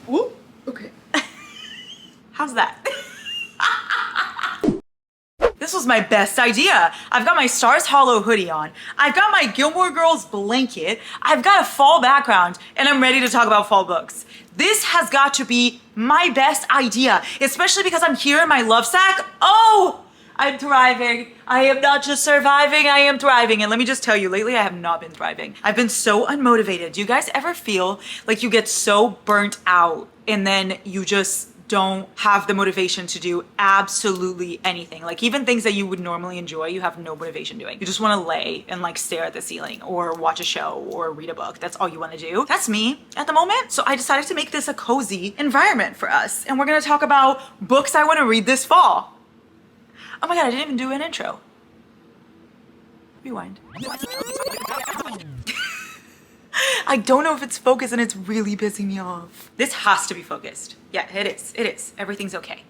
Ooh, okay. How's that? This was my best idea. I've got my Stars Hollow hoodie on. I've got my Gilmore Girls blanket. I've got a fall background, and I'm ready to talk about fall books. This has got to be my best idea, especially because I'm here in my love sack. Oh, I'm thriving. I am not just surviving, I am thriving. And let me just tell you, lately I have not been thriving. I've been so unmotivated. Do you guys ever feel like you get so burnt out and then you just don't have the motivation to do absolutely anything? Like even things that you would normally enjoy, you have no motivation doing. You just want to lay and like stare at the ceiling or watch a show or read a book. That's all you want to do. That's me at the moment. So I decided to make this a cozy environment for us. And we're going to talk about books I want to read this fall. Oh my God, I didn't even do an intro. Rewind. I don't know if it's focused and it's really pissing me off. This has to be focused. Yeah, it is. It is. Everything's okay.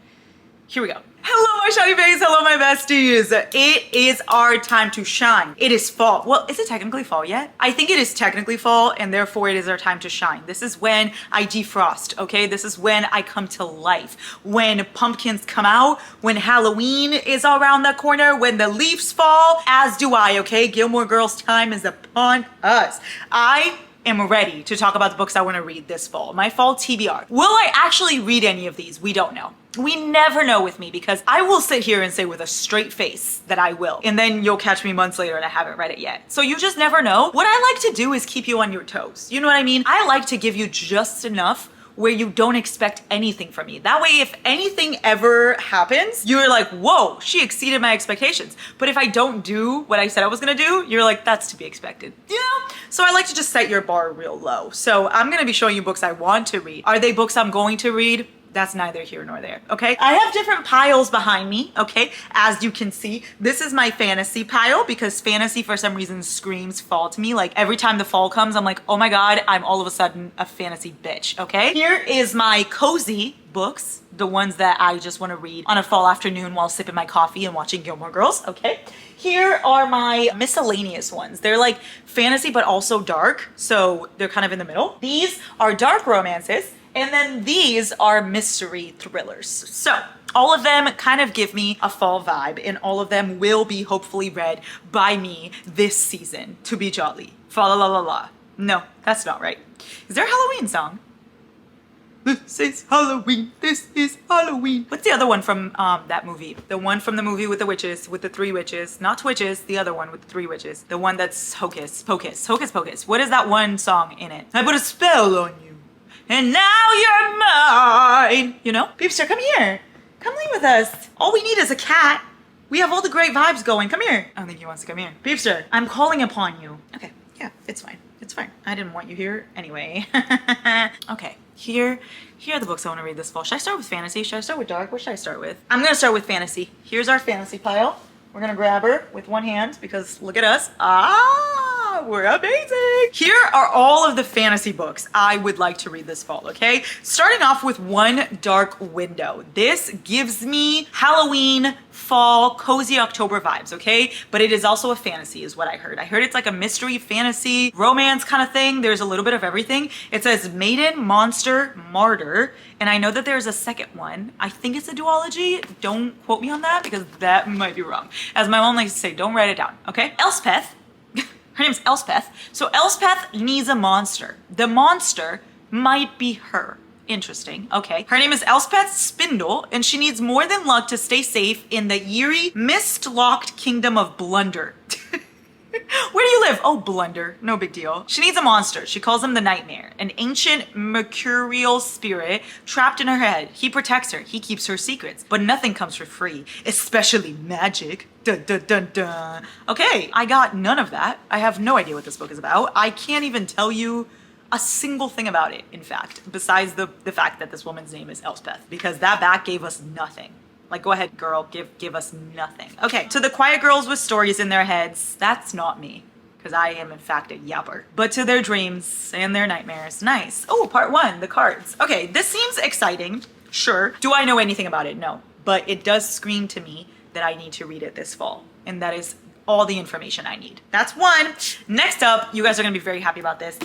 Here we go. Hello, my shiny baes. Hello, my besties. It is our time to shine. It is fall. Well, is it technically fall yet? I think it is technically fall, and therefore it is our time to shine. This is when I defrost, okay? This is when I come to life. When pumpkins come out, when Halloween is around the corner, when the leaves fall, as do I, okay? Gilmore Girls time is upon us. I am ready to talk about the books I want to read this fall. My fall TBR. Will I actually read any of these? We don't know. We never know with me because I will sit here and say with a straight face that I will. And then you'll catch me months later and I haven't read it yet. So you just never know. What I like to do is keep you on your toes. You know what I mean? I like to give you just enough where you don't expect anything from me. That way, if anything ever happens, you're like, whoa, she exceeded my expectations. But if I don't do what I said I was gonna do, you're like, that's to be expected. You know? So I like to just set your bar real low. So I'm gonna be showing you books I want to read. Are they books I'm going to read? That's neither here nor there, okay? I have different piles behind me, okay? As you can see, this is my fantasy pile because fantasy for some reason screams fall to me. Like every time the fall comes, I'm like, oh my God, I'm all of a sudden a fantasy bitch, okay? Here is my cozy books, the ones that I just wanna read on a fall afternoon while sipping my coffee and watching Gilmore Girls, okay? Here are my miscellaneous ones. They're like fantasy, but also dark. So they're kind of in the middle. These are dark romances. And then these are mystery thrillers. So all of them kind of give me a fall vibe and all of them will be hopefully read by me this season to be jolly. Fa la la la la. No, that's not right. Is there a Halloween song? This is Halloween, this is Halloween. What's the other one from that movie? The one from the movie with the witches, with the 3 witches. Not Twitches, the other one with the 3 witches. The one that's Hocus Pocus. Hocus Pocus. What is that one song in it? I put a spell on you. And now you're mine. You know? Peepster, come here. Come lay with us. All we need is a cat. We have all the great vibes going. Come here. I don't think he wants to come here. Peepster, I'm calling upon you. Okay, yeah, it's fine. It's fine. I didn't want you here anyway. Okay, here are the books I want to read this fall. Should I start with fantasy? Should I start with dark? What should I start with? I'm gonna start with fantasy. Here's our fantasy pile. We're gonna grab her with one hand because look at us. Ah, we're amazing. Here are all of the fantasy books I would like to read this fall, okay? Starting off with One Dark Window. This gives me Halloween, fall, cozy October vibes, okay? But it is also a fantasy is what I heard. I heard it's like a mystery, fantasy, romance kind of thing. There's a little bit of everything. It says Maiden, Monster, Martyr. And I know that there's a second one. I think it's a duology. Don't quote me on that because that might be wrong. As my mom likes to say, don't write it down, okay? Elspeth. Her name's Elspeth. So Elspeth needs a monster. The monster might be her. Interesting. Okay. Her name is Elspeth Spindle, and she needs more than luck to stay safe in the eerie, mist-locked kingdom of Blunder. Where do you live? Oh, Blunder. No big deal. She needs a monster. She calls him the Nightmare, an ancient mercurial spirit trapped in her head. He protects her. He keeps her secrets. But nothing comes for free, especially magic. Dun, dun, dun, dun. Okay, I got none of that. I have no idea what this book is about. I can't even tell you a single thing about it, in fact, besides the fact that this woman's name is Elspeth, because that back gave us nothing. Like, go ahead, girl, give us nothing. Okay, to the quiet girls with stories in their heads, that's not me, because I am, in fact, a yapper. But to their dreams and their nightmares, nice. Oh, part 1, the cards. Okay, this seems exciting, sure. Do I know anything about it? No. But it does scream to me that I need to read it this fall, and that is all the information I need. That's one. Next up, you guys are gonna be very happy about this.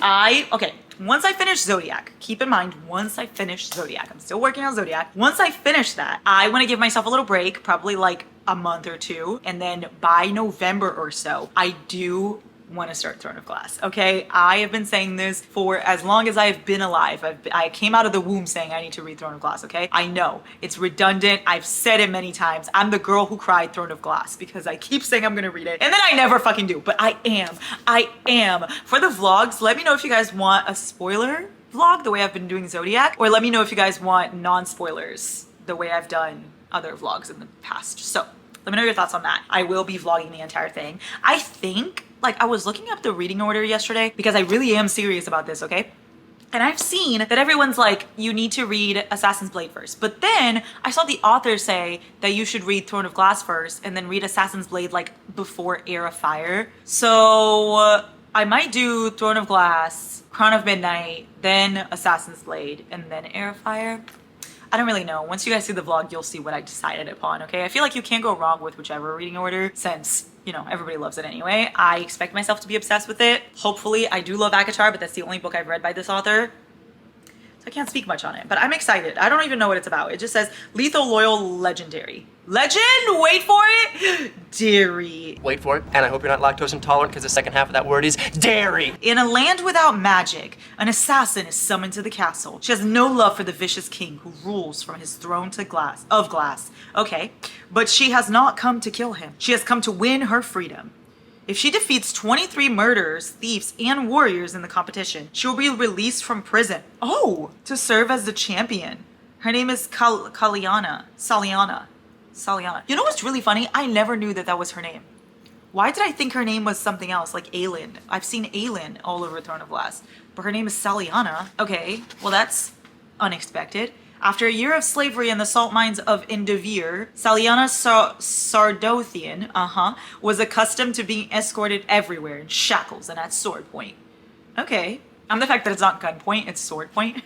Okay, once I finish Zodiac, keep in mind, once I finish Zodiac, I'm still working on Zodiac. Once I finish that, I wanna give myself a little break, probably like a month or two. And then by November or so, I do want to start Throne of Glass. Okay, I have been saying this for as long as I've been alive. I came out of the womb saying I need to read Throne of Glass. Okay, I know it's redundant. I've said it many times. I'm the girl who cried Throne of Glass because I keep saying I'm gonna read it and then I never fucking do. But I am. For the vlogs, let me know if you guys want a spoiler vlog the way I've been doing Zodiac, or let me know if you guys want non-spoilers the way I've done other vlogs in the past. So let me know your thoughts on that. I will be vlogging the entire thing. I think, like, I was looking up the reading order yesterday because I really am serious about this, okay? And I've seen that everyone's like, you need to read Assassin's Blade first. But then I saw the author say that you should read Throne of Glass first and then read Assassin's Blade like before Heir of Fire. So I might do Throne of Glass, Crown of Midnight, then Assassin's Blade, and then Heir of Fire. I don't really know. Once you guys see the vlog, you'll see what I decided upon, okay? I feel like you can't go wrong with whichever reading order since, you know, everybody loves it anyway. I expect myself to be obsessed with it. Hopefully, I do love ACOTAR, but that's the only book I've read by this author. So I can't speak much on it, but I'm excited. I don't even know what it's about. It just says lethal, loyal, legendary. Legend? Wait for it. Dairy. Wait for it. And I hope you're not lactose intolerant because the second half of that word is dairy. In a land without magic, an assassin is summoned to the castle. She has no love for the vicious king who rules from his throne of glass. Okay, but she has not come to kill him. She has come to win her freedom. If she defeats 23 murderers, thieves, and warriors in the competition, she will be released from prison. Oh, to serve as the champion. Her name is Saliana. You know what's really funny? I never knew that was her name. Why did I think her name was something else, like Aelin? I've seen Aelin all over Throne of Glass, but her name is Saliana. Okay, well that's unexpected. After a year of slavery in the salt mines of Indivir, Saliana Sardothian, was accustomed to being escorted everywhere in shackles and at sword point. Okay. The fact that it's not gunpoint, it's sword point.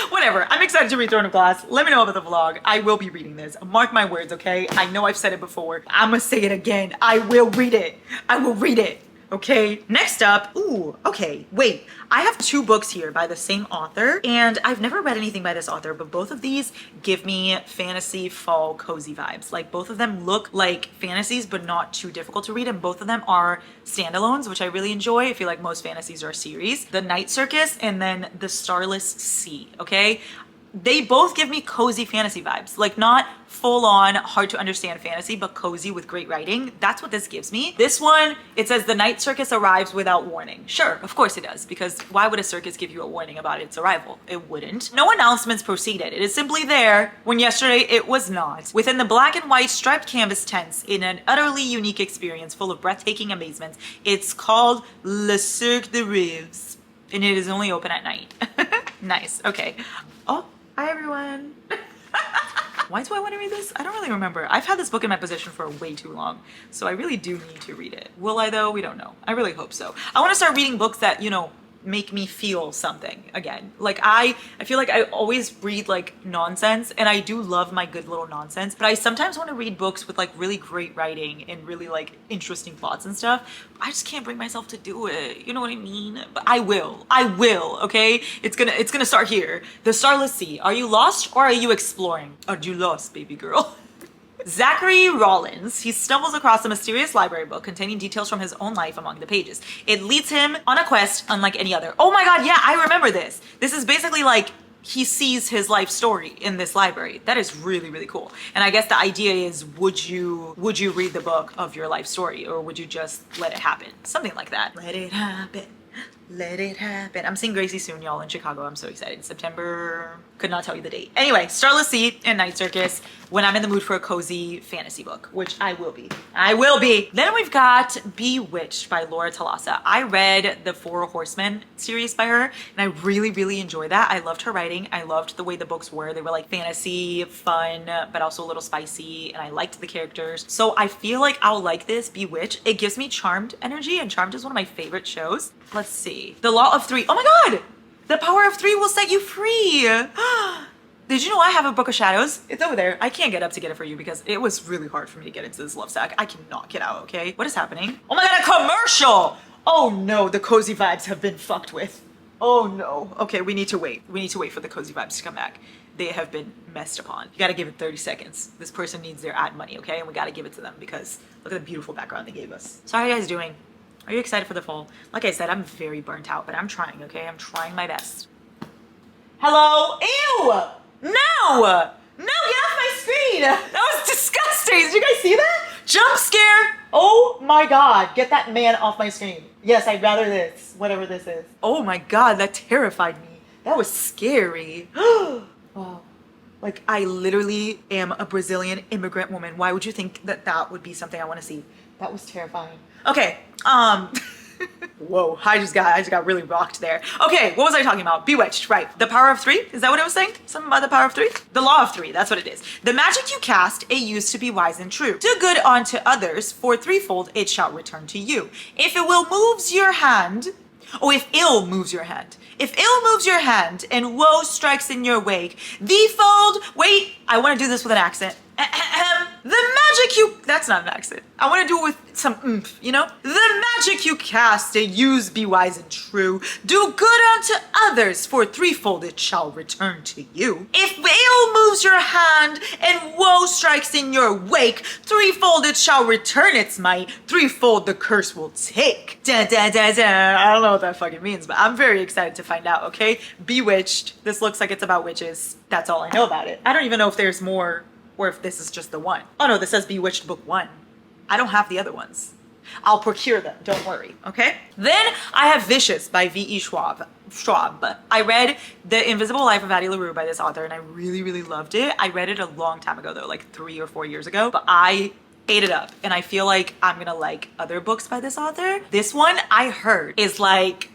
Whatever. I'm excited to read Throne of Glass. Let me know about the vlog. I will be reading this. Mark my words, okay? I know I've said it before. I'm gonna say it again. I will read it. I will read it. Okay, next up, ooh, okay, wait. I have two books here by the same author, and I've never read anything by this author, but both of these give me fantasy fall cozy vibes. Like, both of them look like fantasies, but not too difficult to read, and both of them are standalones, which I really enjoy. I feel like most fantasies are a series. The Night Circus and then The Starless Sea, okay? They both give me cozy fantasy vibes, like not full on hard to understand fantasy, but cozy with great writing. That's what this gives me. This one, it says the night circus arrives without warning. Sure, of course it does, because why would a circus give you a warning about its arrival? It wouldn't. No announcements proceeded. It is simply there when yesterday it was not. Within the black and white striped canvas tents, in an utterly unique experience full of breathtaking amazements, it's called Le Cirque de Rêves, and it is only open at night. Nice, okay. Oh, hi everyone. Why do I want to read this? I don't really remember. I've had this book in my possession for way too long, so I really do need to read it. Will I though? We don't know. I really hope so. I want to start reading books that, you know, make me feel something again. Like I feel like I always read like nonsense, and I do love my good little nonsense, but I sometimes want to read books with like really great writing and really like interesting plots and stuff. I just can't bring myself to do it. You know what I mean? But I will, okay? It's gonna start here. The Starless Sea. Are you lost or are you exploring? Are you lost, baby girl? Zachary Rollins, he stumbles across a mysterious library book containing details from his own life among the pages. It leads him on a quest unlike any other. Oh my god, yeah, I remember this. This is basically like he sees his life story in this library. That is really, really cool. And I guess the idea is, would you read the book of your life story, or would you just let it happen? Something like that. Let it happen. Let it happen. I'm seeing Gracie soon, y'all, in Chicago. I'm so excited. September, could not tell you the date. Anyway, Starless Sea and Night Circus when I'm in the mood for a cozy fantasy book, which I will be. I will be. Then we've got Bewitched by Laura Talassa. I read the Four Horsemen series by her, and I really, really enjoyed that. I loved her writing. I loved the way the books were. They were like fantasy, fun, but also a little spicy, and I liked the characters. So I feel like I'll like this, Bewitched. It gives me Charmed energy, and Charmed is one of my favorite shows. Let's see. The Law of Three. Oh my god! The power of three will set you free. Did you know I have a book of shadows? It's over there. I can't get up to get it for you because it was really hard for me to get into this love sack. I cannot get out, okay? What is happening? Oh my god, a commercial! Oh no, the cozy vibes have been fucked with. Oh no. Okay, we need to wait. We need to wait for the cozy vibes to come back. They have been messed upon. You gotta give it 30 seconds. This person needs their ad money, okay? And we gotta give it to them because look at the beautiful background they gave us. So how are you guys doing? Are you excited for the fall? Like I said, I'm very burnt out, but I'm trying, okay? I'm trying my best. Hello? Ew! No! No, get off my screen! That was disgusting! Did you guys see that? Jump scare! Oh my god, get that man off my screen. Yes, I'd rather this, whatever this is. Oh my god, that terrified me. That was scary. Wow. Like, I literally am a Brazilian immigrant woman. Why would you think that that would be something I want to see? That was terrifying. Okay, whoa, I just got really rocked there. Okay, what was I talking about? Bewitched, right. The power of three? Is that what it was saying? Something about the power of three? The law of three, that's what it is. The magic you cast, it used to be wise and true. Do good unto others, for threefold it shall return to you. If it will moves your hand, if ill moves your hand. If ill moves your hand and woe strikes in your wake, threefold, wait, I want to do this with an accent. The magic you, that's not an accent. I want to do it with some oomph, you know? The magic you cast and use be wise and true. Do good unto others, for threefold it shall return to you. If ill moves your hand and woe strikes in your wake, threefold it shall return its might, threefold the curse will take. Da, da, da, da. I don't know what that fucking means, but I'm very excited to find out, okay? Bewitched. This looks like it's about witches. That's all I know about it. I don't even know if there's more or if this is just the one. Oh no, this says Bewitched Book 1. I don't have the other ones. I'll procure them, don't worry, okay? Then I have Vicious by V.E. Schwab. I read The Invisible Life of Addie LaRue by this author and I really, really loved it. I read it a long time ago though, like 3 or 4 years ago, but I ate it up and I feel like I'm gonna like other books by this author. This one I heard is like,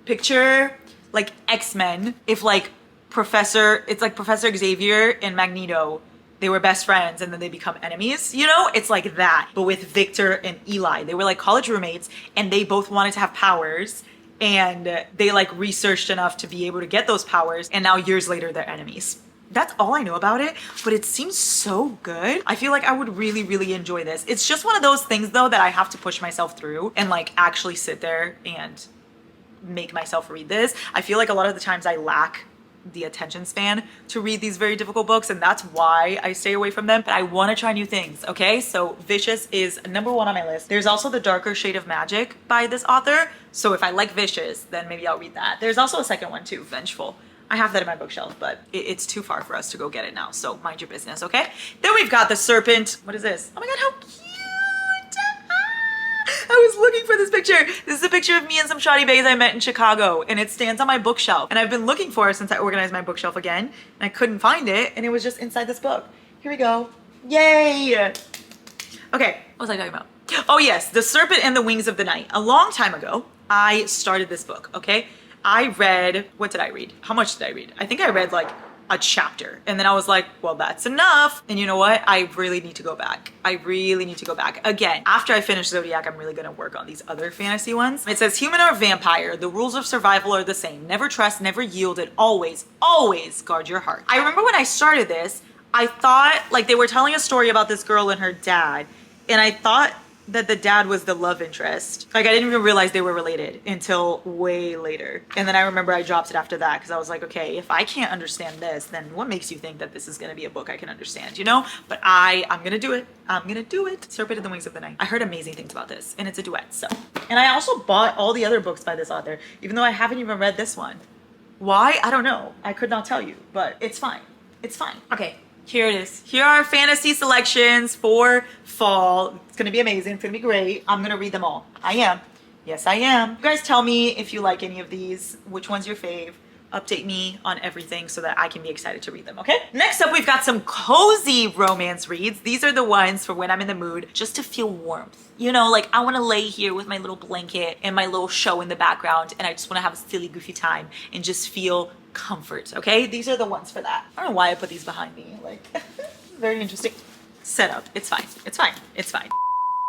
picture like X-Men if like it's like Professor Xavier and Magneto, they were best friends and then they become enemies, you know? It's like that, but with Victor and Eli. They were like college roommates and they both wanted to have powers and they like researched enough to be able to get those powers and now years later they're enemies. That's all I know about it, but it seems so good. I feel like I would really, really enjoy this. It's just one of those things though that I have to push myself through and like actually sit there and make myself read this. I feel like a lot of the times I lack the attention span to read these very difficult books and that's why I stay away from them, but I want to try new things, okay? So Vicious is number 1 on my list. There's also The Darker Shade of Magic by this author, so if I like Vicious then maybe I'll read that. There's also a second one too, Vengeful. I have that in my bookshelf, but it's too far for us to go get it now, so mind your business, okay? Then we've got The Serpent. What is this? Oh my god, how cute! I was looking for this picture. This is a picture of me and some shoddy bays I met in Chicago and it stands on my bookshelf and I've been looking for it since I organized my bookshelf again and I couldn't find it and it was just inside this book. Here we go. Yay! Okay, what was I talking about? Oh yes, The Serpent and the Wings of the Night. A long time ago, I started this book, okay? I read, what did I read? How much did I read? I think I read like a chapter and then I was like, well, that's enough. And you know what? I really need to go back. I really need to go back. Again, after I finish Zodiac, I'm really gonna work on these other fantasy ones. It says, human or vampire, the rules of survival are the same. Never trust, never yield, and always, always guard your heart. I remember when I started this, I thought like they were telling a story about this girl and her dad. And I thought that the dad was the love interest. Like I didn't even realize they were related until way later. And then I remember I dropped it after that because I was like, okay, if I can't understand this, then what makes you think that this is gonna be a book I can understand, you know? But I'm gonna do it. I'm gonna do it. Serpent and the Wings of the Night. I heard amazing things about this and it's a duet, so. And I also bought all the other books by this author, even though I haven't even read this one. Why? I don't know. I could not tell you, but it's fine. It's fine. Okay. Here it is. Here are fantasy selections for fall. It's gonna be amazing. It's gonna be great. I'm gonna read them all. I am. Yes, I am. You guys tell me if you like any of these, which one's your fave. Update me on everything so that I can be excited to read them, okay? Next up, we've got some cozy romance reads. These are the ones for when I'm in the mood just to feel warmth. You know, like I wanna lay here with my little blanket and my little show in the background and I just wanna have a silly, goofy time and just feel comfort, okay? These are the ones for that. I don't know why I put these behind me, like, very interesting setup. It's fine, it's fine, it's fine.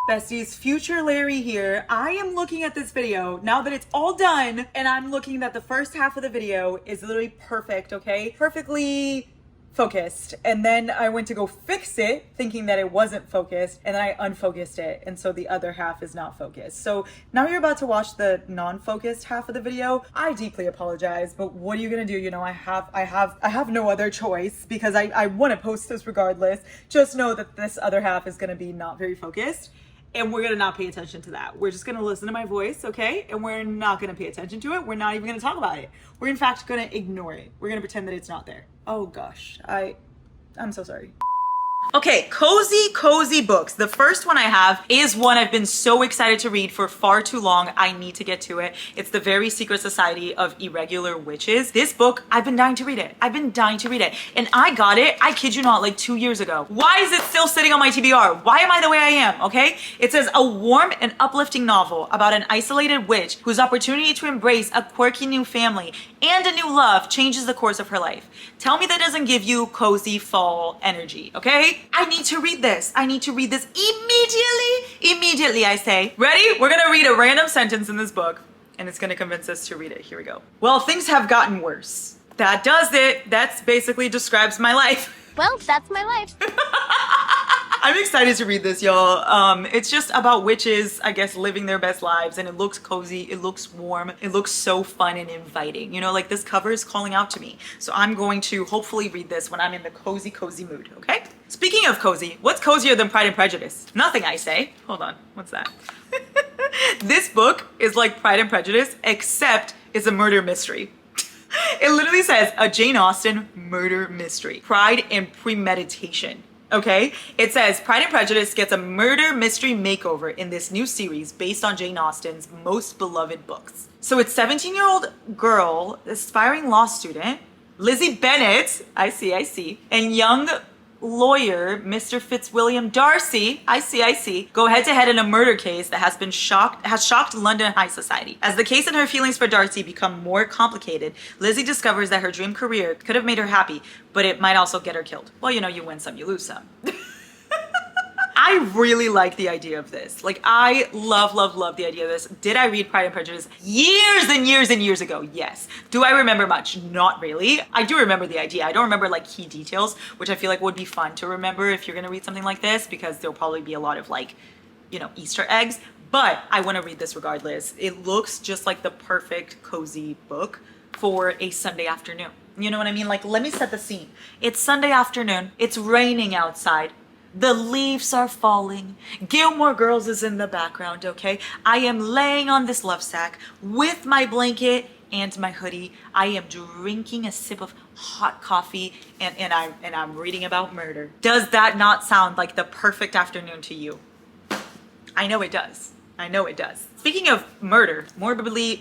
Besties, future Larry here. I am looking at this video now that it's all done and I'm looking that the first half of the video is literally perfect, okay? Perfectly focused, and then I went to go fix it thinking that it wasn't focused, and then I unfocused it, and so the other half is not focused. So now you're about to watch the non-focused half of the video. I deeply apologize, but what are you gonna do? You know, I have no other choice because I want to post this regardless. Just know that this other half is gonna be not very focused, and we're gonna not pay attention to that. We're just gonna listen to my voice, okay? And we're not gonna pay attention to it. We're not even gonna talk about it. We're in fact gonna ignore it. We're gonna pretend that it's not there. Oh gosh, I'm so sorry. Okay, cozy books. The first one I have is one I've been so excited to read for far too long. I need to get to it. It's The Very Secret Society of Irregular Witches. This book, I've been dying to read it. And I got it, I kid you not, like 2 years ago. Why is it still sitting on my TBR? Why am I the way I am, okay? It says a warm and uplifting novel about an isolated witch whose opportunity to embrace a quirky new family and a new love changes the course of her life. Tell me that doesn't give you cozy fall energy, okay? I need to read this. I need to read this immediately, I say. Ready? We're gonna read a random sentence in this book, and it's gonna convince us to read it. Here we go. Well, things have gotten worse. That does it. That's basically describes my life. Well, that's my life. I'm excited to read this, y'all. It's just about witches, I guess, living their best lives, and it looks cozy, it looks warm, it looks so fun and inviting. You know, like this cover is calling out to me. So I'm going to hopefully read this when I'm in the cozy mood, okay? Speaking of cozy, what's cozier than Pride and Prejudice? Nothing, I say. Hold on, what's that? This book is like Pride and Prejudice, except it's a murder mystery. It literally says a Jane Austen murder mystery. Pride and Premeditation. Okay, it says Pride and Prejudice gets a murder mystery makeover in this new series based on Jane Austen's most beloved books. So it's 17-year-old girl, aspiring law student, Lizzie Bennet, I see, and young lawyer, Mr. Fitzwilliam Darcy, I see, go head to head in a murder case that has shocked London high society. As the case and her feelings for Darcy become more complicated, Lizzie discovers that her dream career could have made her happy, but it might also get her killed. Well, you know, you win some, you lose some. I really like the idea of this. Like, I love the idea of this. Did I read Pride and Prejudice years and years ago? Yes. Do I remember much? Not really. I do remember the idea. I don't remember like key details, which I feel like would be fun to remember if you're gonna read something like this, because there'll probably be a lot of like, you know, Easter eggs. But I want to read this regardless. It looks just like the perfect cozy book for a Sunday afternoon. You know what I mean? Like, let me set the scene. It's Sunday afternoon. It's raining outside. The leaves are falling. Gilmore Girls is in the background, okay? I am laying on this love sack with my blanket and my hoodie. I am drinking a sip of hot coffee and I'm reading about murder. Does that not sound like the perfect afternoon to you? I know it does. I know it does. Speaking of murder, morbidly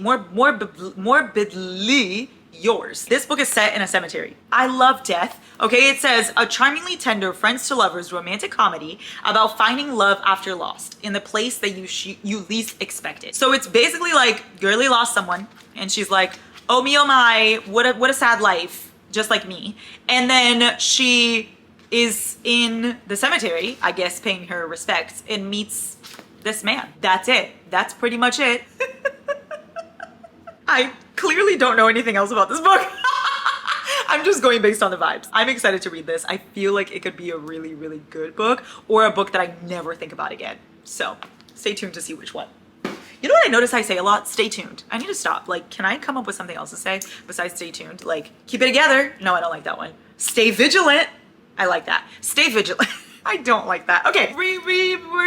yours. This book is set in a cemetery. I love death. Okay, it says a charmingly tender friends to lovers romantic comedy about finding love after lost in the place that you least expect it. So it's basically like girlie lost someone and she's like, oh my, what a sad life, just like me. And then she is in the cemetery, I guess, paying her respects and meets this man. That's it. That's pretty much it. I clearly don't know anything else about this book. I'm just going based on the vibes. I'm excited to read this. I feel like it could be a really good book, or a book that I never think about again. So stay tuned to see which one. You know what I notice I say a lot? Stay tuned. I need to stop. Like, can I come up with something else to say besides stay tuned? Like, keep it together. No, I don't like that one. Stay vigilant. I like that. Stay vigilant. I don't like that. Okay, we're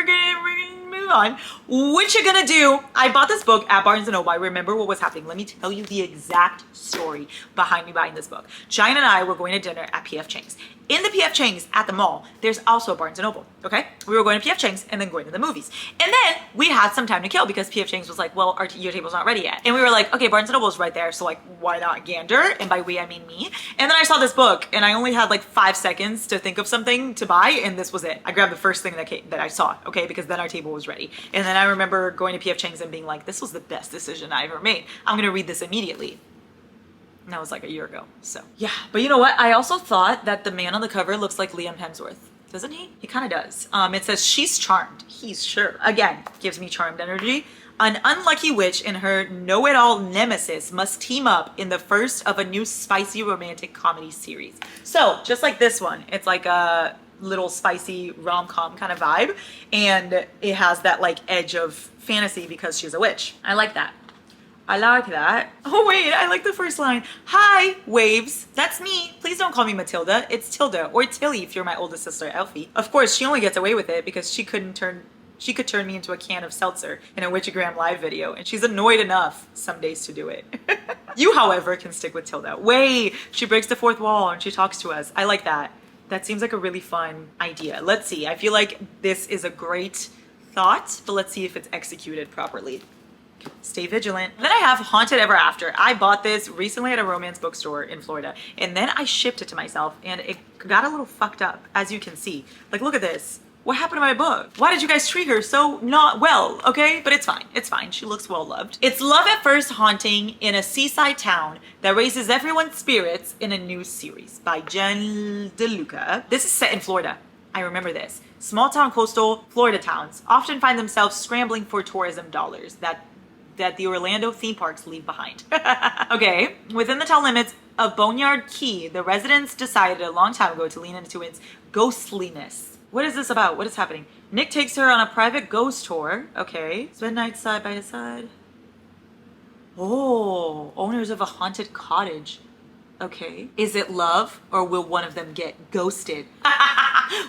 gonna move on. What you gonna do? I bought this book at Barnes & Noble. I remember what was happening. Let me tell you the exact story behind me buying this book. Giant and I were going to dinner at P.F. Chang's. In the P.F. Chang's at the mall, there's also a Barnes & Noble, okay? We were going to P.F. Chang's and then going to the movies. And then we had some time to kill because P.F. Chang's was like, well, your table's not ready yet. And we were like, okay, Barnes & Noble's right there, so like, why not gander? And by we, I mean me. And then I saw this book and I only had like 5 seconds to think of something to buy, and this was it. I grabbed the first thing that I saw, okay? Because then our table was ready. And then I remember going to P.F. Chang's and being like, this was the best decision I ever made. I'm gonna read this immediately. And that was like a year ago, so. Yeah, but you know what? I also thought that the man on the cover looks like Liam Hemsworth. Doesn't he? He kind of does. It says, she's charmed. He's sure. Again, gives me charmed energy. An unlucky witch and her know-it-all nemesis must team up in the first of a new spicy romantic comedy series. So, just like this one, it's like a little spicy rom-com kind of vibe, and it has that like edge of fantasy because she's a witch. I like that. I like that. Oh wait, I like the first line. Hi, waves. That's me. Please don't call me Matilda. It's Tilda, or Tilly if you're my oldest sister, Elfie. Of course, she only gets away with it because she could turn me into a can of seltzer in a Witchagram live video, and she's annoyed enough some days to do it. You, however, can stick with Tilda. Wait, she breaks the fourth wall and she talks to us. I like that. That seems like a really fun idea. Let's see. I feel like this is a great thought, but let's see if it's executed properly. Stay vigilant. Then I have Haunted Ever After. I bought this recently at a romance bookstore in Florida, and then I shipped it to myself, and it got a little fucked up, as you can see. Like, look at this. What happened to my book? Why did you guys treat her so not well, okay? But it's fine. It's fine. She looks well loved. It's love at first haunting in a seaside town that raises everyone's spirits in a new series by Jen DeLuca. This is set in Florida. I remember this. Small town coastal Florida towns often find themselves scrambling for tourism dollars that the Orlando theme parks leave behind. Okay, within the town limits of Boneyard Key, the residents decided a long time ago to lean into its ghostliness. What is this about? What is happening? Nick takes her on a private ghost tour. Okay, spend nights side by side. Oh, owners of a haunted cottage. Okay, is it love or will one of them get ghosted?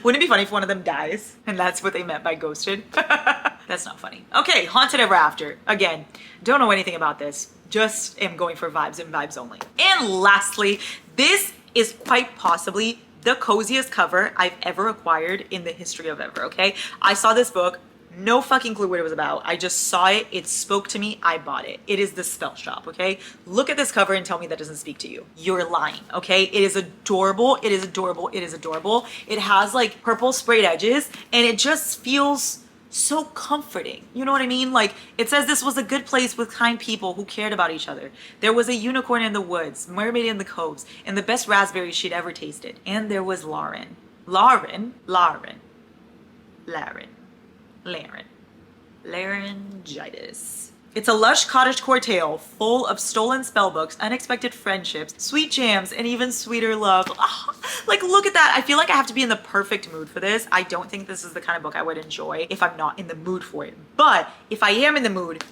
Wouldn't it be funny if one of them dies and that's what they meant by ghosted? That's not funny. Okay, Haunted Ever After. Again, don't know anything about this. Just am going for vibes and vibes only. And lastly, this is quite possibly the coziest cover I've ever acquired in the history of ever, okay? I saw this book, no fucking clue what it was about. I just saw it, it spoke to me, I bought it. It is The Spell Shop, okay? Look at this cover and tell me that doesn't speak to you. You're lying, okay? It is adorable, it is adorable, it is adorable. It has like purple sprayed edges and it just feels so comforting. You know what I mean? Like, it says this was a good place with kind people who cared about each other. There was a unicorn in the woods, mermaid in the coves, and the best raspberries she'd ever tasted. And there was Lauren. Laryngitis. It's a lush cottagecore tale full of stolen spellbooks, unexpected friendships, sweet jams, and even sweeter love. Oh, like, look at that. I feel like I have to be in the perfect mood for this. I don't think this is the kind of book I would enjoy if I'm not in the mood for it. But if I am in the mood,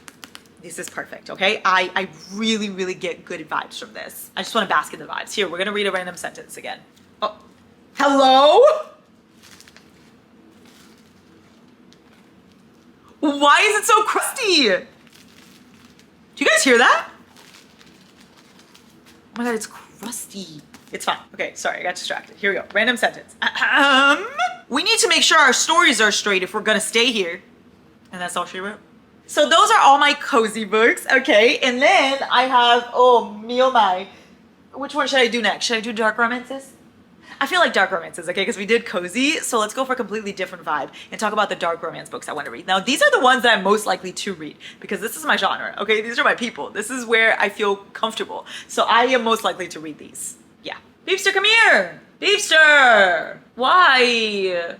this is perfect, okay? I really, really get good vibes from this. I just want to bask in the vibes. Here, we're going to read a random sentence again. Oh, hello? Why is it so crusty? Do you guys hear that? Oh my god, it's crusty. It's fine. Okay, sorry, I got distracted. Here we go. Random sentence. We need to make sure our stories are straight if we're gonna stay here. And that's all she wrote. So those are all my cozy books, okay? And then I have, oh my. Which one should I do next? Should I do dark romances? I feel like dark romances, okay, because we did cozy, so let's go for a completely different vibe and talk about the dark romance books I want to read. Now, these are the ones that I'm most likely to read because this is my genre, okay? These are my people. This is where I feel comfortable. So I am most likely to read these. Yeah. Beepster, come here! Beepster! Why?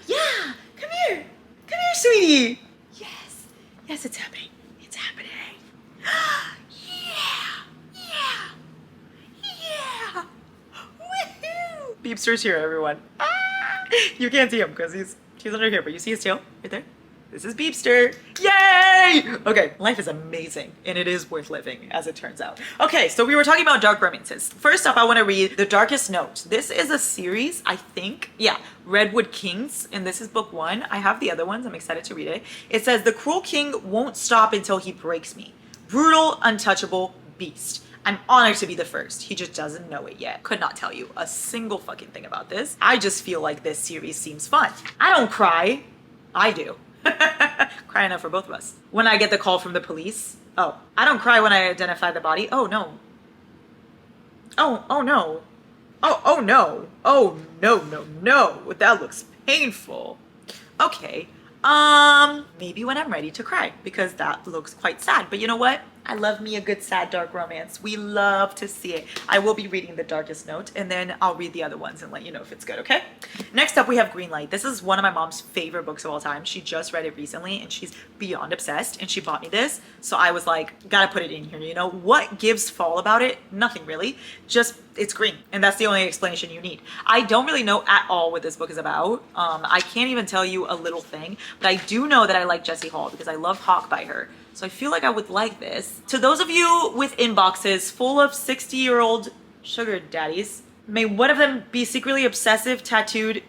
Yeah, come here! Come here, sweetie! Yes. Yes, it's happening. It's happening. Beepster's here, everyone. Ah! You can't see him because he's under here, but you see his tail right there? This is Beepster. Yay! Okay, life is amazing, and it is worth living, as it turns out. Okay, so we were talking about dark romances. First up, I want to read The Darkest Note. This is a series, I think. Yeah, Redwood Kings, and this is book 1. I have the other ones. I'm excited to read it. It says, the cruel king won't stop until he breaks me. Brutal, untouchable beast. I'm honored to be the first. He just doesn't know it yet. Could not tell you a single fucking thing about this. I just feel like this series seems fun. I don't cry. I do. Cry enough for both of us. When I get the call from the police. Oh, I don't cry when I identify the body. Oh no. Oh no. Oh no. Oh no. That looks painful. Okay. Maybe when I'm ready to cry because that looks quite sad. But you know what? I love me a good sad dark romance. We love to see it. I will be reading The Darkest Note, and then I'll read the other ones and let you know if it's good, okay? Next up, we have Greenlight. This is one of my mom's favorite books of all time. She just read it recently, and she's beyond obsessed, and she bought me this. So I was like, gotta put it in here, you know? What gives fall about it? Nothing really. Just, it's green, and that's the only explanation you need. I don't really know at all what this book is about. I can't even tell you a little thing, but I do know that I like Jessie Hall because I love Hawk by her. So I feel like I would like this. To those of you with inboxes full of 60-year-old sugar daddies, may one of them be secretly obsessive, tattooed,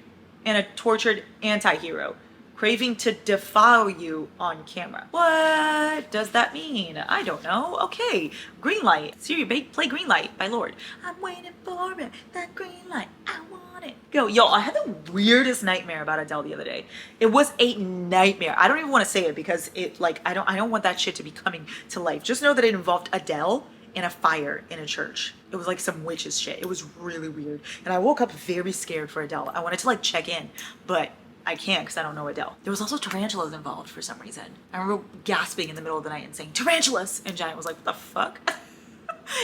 and a tortured anti-hero, craving to defile you on camera. What does that mean? I don't know. Okay, Greenlight. Siri, play Greenlight by Lorde. I'm waiting for it, that green light, I want it. Go, yo, I had the weirdest nightmare about Adele the other day. It was a nightmare. I don't even want to say it because it, like, I don't want that shit to be coming to life. Just know that it involved Adele and a fire in a church. It was like some witches shit. It was really weird. And I woke up very scared for Adele. I wanted to like check in, but I can't because I don't know Adele. There was also tarantulas involved for some reason. I remember gasping in the middle of the night and saying, tarantulas! And Giant was like, what the fuck?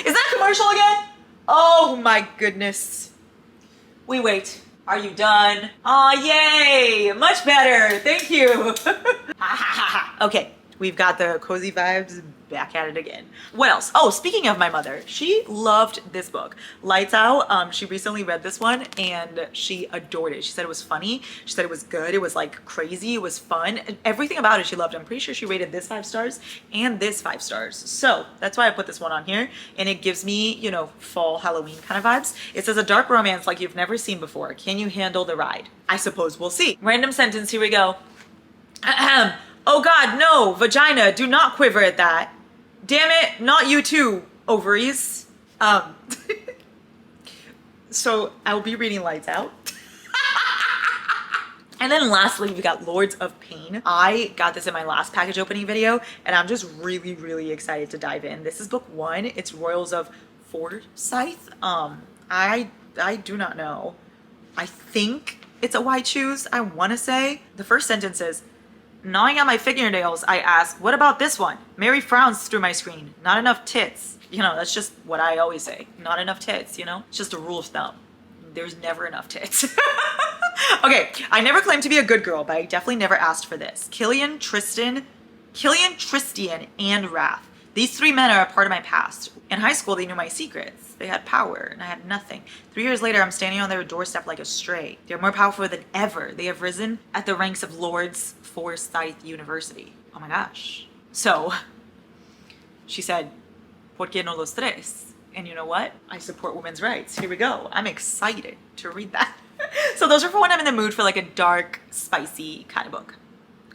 Is that a commercial again? Oh my goodness. We wait. Are you done? Aw, yay! Much better. Thank you. Okay, we've got the cozy vibes back at it again. What else? Oh, speaking of my mother, she loved this book, Lights Out. She recently read this one and she adored it. She said it was funny. She said it was good. It was like crazy. It was fun. Everything about it she loved. I'm pretty sure she rated this 5 stars and this 5 stars. So that's why I put this one on here. And it gives me, you know, fall Halloween kind of vibes. It says a dark romance like you've never seen before. Can you handle the ride? I suppose we'll see. Random sentence. Here we go. Ahem. Oh God, no, vagina, do not quiver at that. Damn it, not you too, ovaries. So I'll be reading Lights Out. And then lastly, we got Lords of Pain. I got this in my last package opening video, and I'm just really excited to dive in. This is book 1. It's Royals of Forsyth. I do not know. I think it's a why choose, I want to say. The first sentence is, gnawing at my fingernails, I ask, what about this one? Mary frowns through my screen. Not enough tits. You know, that's just what I always say. Not enough tits, you know? It's just a rule of thumb. There's never enough tits. Okay, I never claimed to be a good girl, but I definitely never asked for this. Killian, Tristan, and Wrath. These 3 men are a part of my past. In high school, they knew my secrets. They had power, and I had nothing. 3 years later, I'm standing on their doorstep like a stray. They're more powerful than ever. They have risen at the ranks of Lords Forsyth University. Oh my gosh. So, she said, ¿Por qué no los tres? And you know what? I support women's rights. Here we go. I'm excited to read that. So those are for when I'm in the mood for like a dark, spicy kind of book,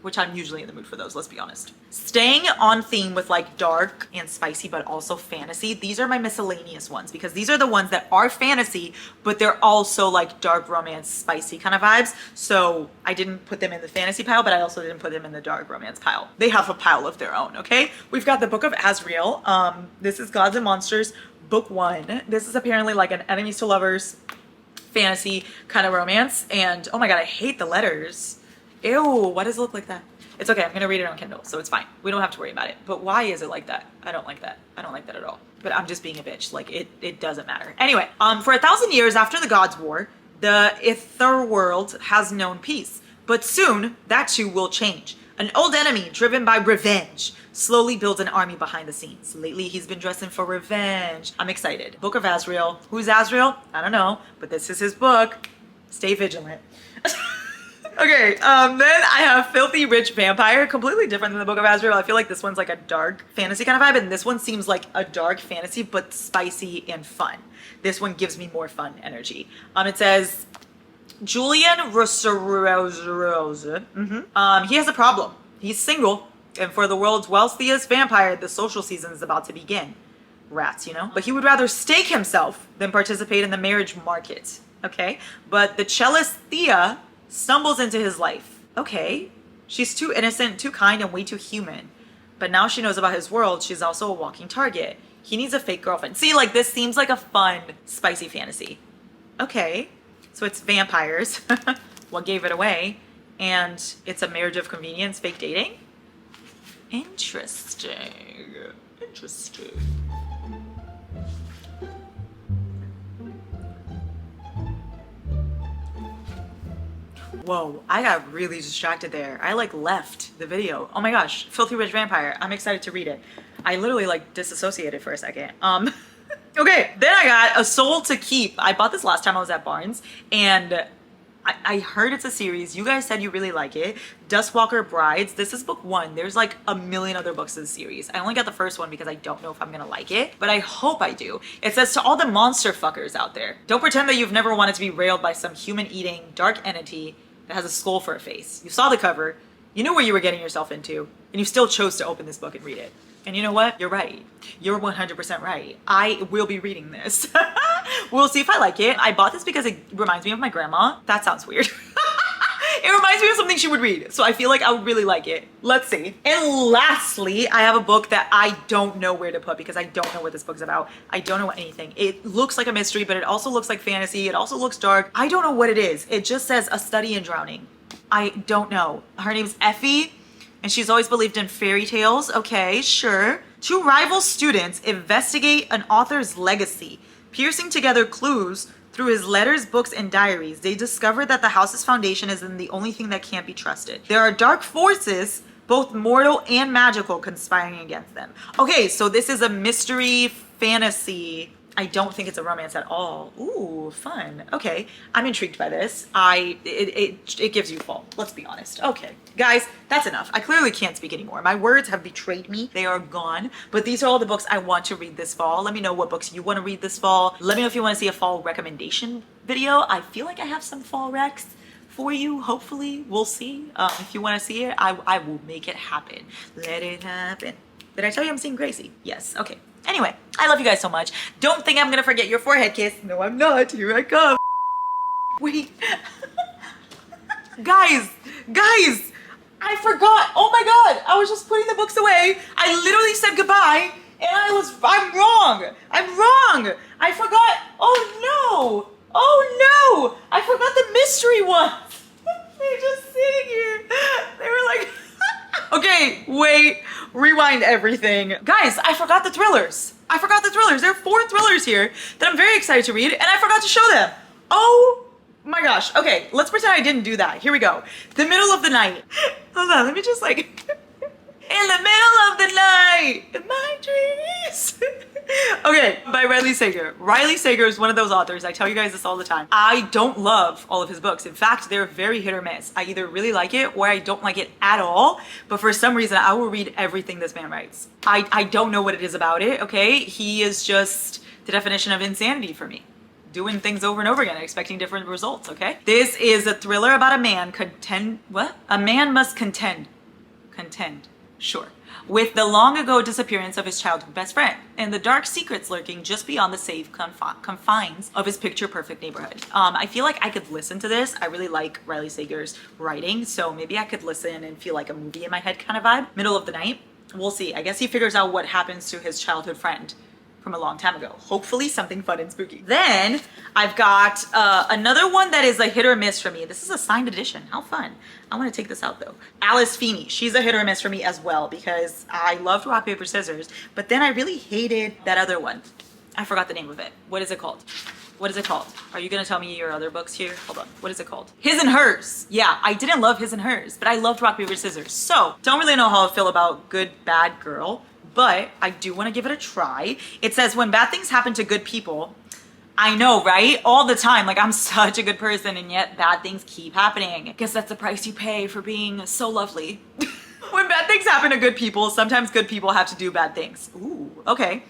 which I'm usually in the mood for those, let's be honest. Staying on theme with like dark and spicy, but also fantasy. These are my miscellaneous ones because these are the ones that are fantasy, but they're also like dark romance, spicy kind of vibes. So I didn't put them in the fantasy pile, but I also didn't put them in the dark romance pile. They have a pile of their own, okay? We've got the Book of Azrael. This is Gods and Monsters, book 1. This is apparently like an enemies to lovers fantasy kind of romance. And oh my God, I hate the letters. Ew, why does it look like that? It's okay, I'm gonna read it on Kindle, so it's fine. We don't have to worry about it. But why is it like that? I don't like that. I don't like that at all. But I'm just being a bitch. Like, it doesn't matter. Anyway, for 1,000 years after the Gods' War, the Ether world has known peace. But soon, that too will change. An old enemy, driven by revenge, slowly builds an army behind the scenes. Lately, he's been dressing for revenge. I'm excited. Book of Azrael. Who's Azrael? I don't know, but this is his book. Stay vigilant. Okay, then I have Filthy Rich Vampire, completely different than the Book of Azrael. I feel like this one's like a dark fantasy kind of vibe, and this one seems like a dark fantasy, but spicy and fun. This one gives me more fun energy. It says, Julian Rosarose, he has a problem. He's single, and for the world's wealthiest vampire, the social season is about to begin. Rats, you know? But he would rather stake himself than participate in the marriage market, okay? But the cellist Thea stumbles into his life. Okay, she's too innocent, too kind, and way too human. But now she knows about his world, she's also a walking target. He needs a fake girlfriend. See, like, this seems like a fun, spicy fantasy. Okay, so it's vampires. What gave it away? And it's a marriage of convenience, fake dating? Interesting. Interesting. Whoa, I got really distracted there. I like left the video. Oh my gosh, Filthy Rich Vampire. I'm excited to read it. I literally like disassociated for a second. Okay, then I got A Soul to Keep. I bought this last time I was at Barnes, and I heard it's a series. You guys said you really like it. Dustwalker Brides. This is book 1. There's like a million other books in the series. I only got the first one because I don't know if I'm gonna like it, but I hope I do. It says, to all the monster fuckers out there, don't pretend that you've never wanted to be railed by some human-eating dark entity that has a skull for a face. You saw the cover, you knew what you were getting yourself into, and you still chose to open this book and read it. And you know what? You're right. You're 100% right. I will be reading this. We'll see if I like it. I bought this because it reminds me of my grandma. That sounds weird. It reminds me of something she would read. So I feel like I would really like it. Let's see. And lastly, I have a book that I don't know where to put because I don't know what this book's about. I don't know anything. It looks like a mystery, but it also looks like fantasy. It also looks dark. I don't know what it is. It just says A Study in Drowning. I don't know. Her name's Effie, and she's always believed in fairy tales. Okay, sure. 2 rival students investigate an author's legacy, piercing together clues through his letters, books, and diaries. They discover that the house's foundation isn't the only thing that can't be trusted. There are dark forces, both mortal and magical, conspiring against them. Okay, so this is a mystery fantasy. I don't think it's a romance at all. Ooh, fun. Okay, I'm intrigued by this. It gives you fall. Let's be honest. Okay, guys, that's enough. I clearly can't speak anymore. My words have betrayed me. They are gone. But these are all the books I want to read this fall. Let me know what books you want to read this fall. Let me know if you want to see a fall recommendation video. I feel like I have some fall recs for you. Hopefully, we'll see. If you want to see it, I will make it happen. Let it happen. Did I tell you I'm seeing Gracie? Yes. Okay. Anyway, I love you guys so much. Don't think I'm gonna forget your forehead kiss. No, I'm not. Here I come. Wait. Guys, I forgot. Oh my God. I was just putting the books away. I literally said goodbye and I'm wrong. I forgot. Oh no. I forgot the mystery ones. They're just sitting here. They were like, okay, wait, rewind everything. Guys, I forgot the thrillers. There are 4 thrillers here that I'm very excited to read, and I forgot to show them. Oh my gosh. Okay, let's pretend I didn't do that. Here we go. The Middle of the Night. Hold on, let me just like... In the middle of the night, in my dreams. Okay, by Riley Sager. Riley Sager is one of those authors, I tell you guys this all the time. I don't love all of his books. In fact, they're very hit or miss. I either really like it or I don't like it at all. But for some reason, I will read everything this man writes. I don't know what it is about it, okay? He is just the definition of insanity for me. Doing things over and over again, expecting different results, okay? This is a thriller about a man A man must contend. Sure. With the long ago disappearance of his childhood best friend and the dark secrets lurking just beyond the safe confines of his picture perfect neighborhood. I feel like I could listen to this. I really like Riley Sager's writing, so maybe I could listen and feel like a movie in my head kind of vibe. Middle of the Night. We'll see. I guess he figures out what happens to his childhood friend from a long time ago. Hopefully something fun and spooky. Then I've got another one that is a hit or miss for me. This is a signed edition. How fun. I want to take this out though. Alice Feeney. She's a hit or miss for me as well because I loved Rock, Paper, Scissors, but then I really hated that other one. I forgot the name of it. What is it called? Are you going to tell me your other books here? Hold on. What is it called? His and Hers. Yeah, I didn't love His and Hers, but I loved Rock, Paper, Scissors. So, don't really know how I feel about Good, Bad Girl, but I do want to give it a try. It says, when bad things happen to good people, I know, right? All the time. Like, I'm such a good person, and yet bad things keep happening. I guess that's the price you pay for being so lovely. When bad things happen to good people, sometimes good people have to do bad things. Ooh, okay.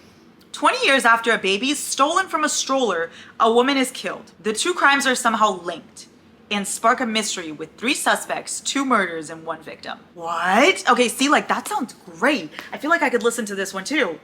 20 years after a baby is stolen from a stroller, a woman is killed. The 2 crimes are somehow linked and spark a mystery with 3 suspects, 2 murders, and 1 victim. What? Okay, see, like, that sounds great. I feel like I could listen to this one too.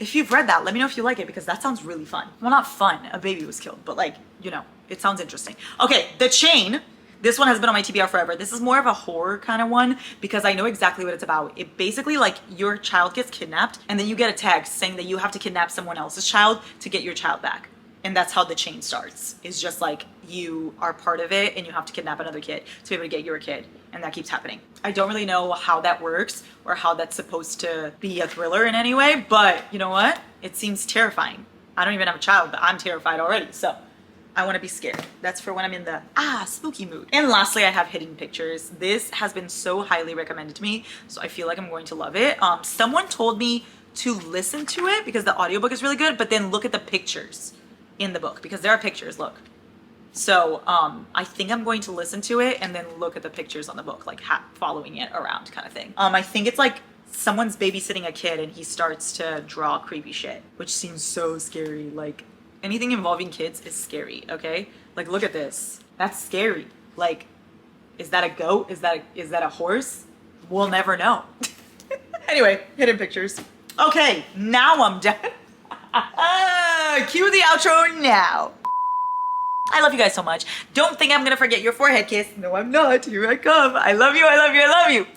If you've read that, let me know if you like it because that sounds really fun. Well, not fun, a baby was killed, but like, you know, it sounds interesting. Okay, The Chain. This one has been on my TBR forever. This is more of a horror kind of one because I know exactly what it's about. It basically, like, your child gets kidnapped and then you get a text saying that you have to kidnap someone else's child to get your child back. And that's how the chain starts. It's just like you are part of it and you have to kidnap another kid to be able to get your kid. And that keeps happening. I don't really know how that works or how that's supposed to be a thriller in any way, but you know what? It seems terrifying. I don't even have a child, but I'm terrified already. So I want to be scared. That's for when I'm in the spooky mood. And lastly, I have hidden pictures. This has been so highly recommended to me, so I feel like I'm going to love it. Someone told me to listen to it because the audiobook is really good, but then look at the pictures in the book because there are pictures, look. So I think I'm going to listen to it and then look at the pictures on the book, like following it around kind of thing. I think it's like someone's babysitting a kid and he starts to draw creepy shit, which seems so scary. Like anything involving kids is scary, okay? Like look at this. That's scary. Like, is that a goat? Is that a horse? We'll never know. Anyway, hidden pictures. Okay, now I'm done. Cue the outro now. I love you guys so much. Don't think I'm gonna forget your forehead kiss. No, I'm not. Here I come. I love you, I love you, I love you.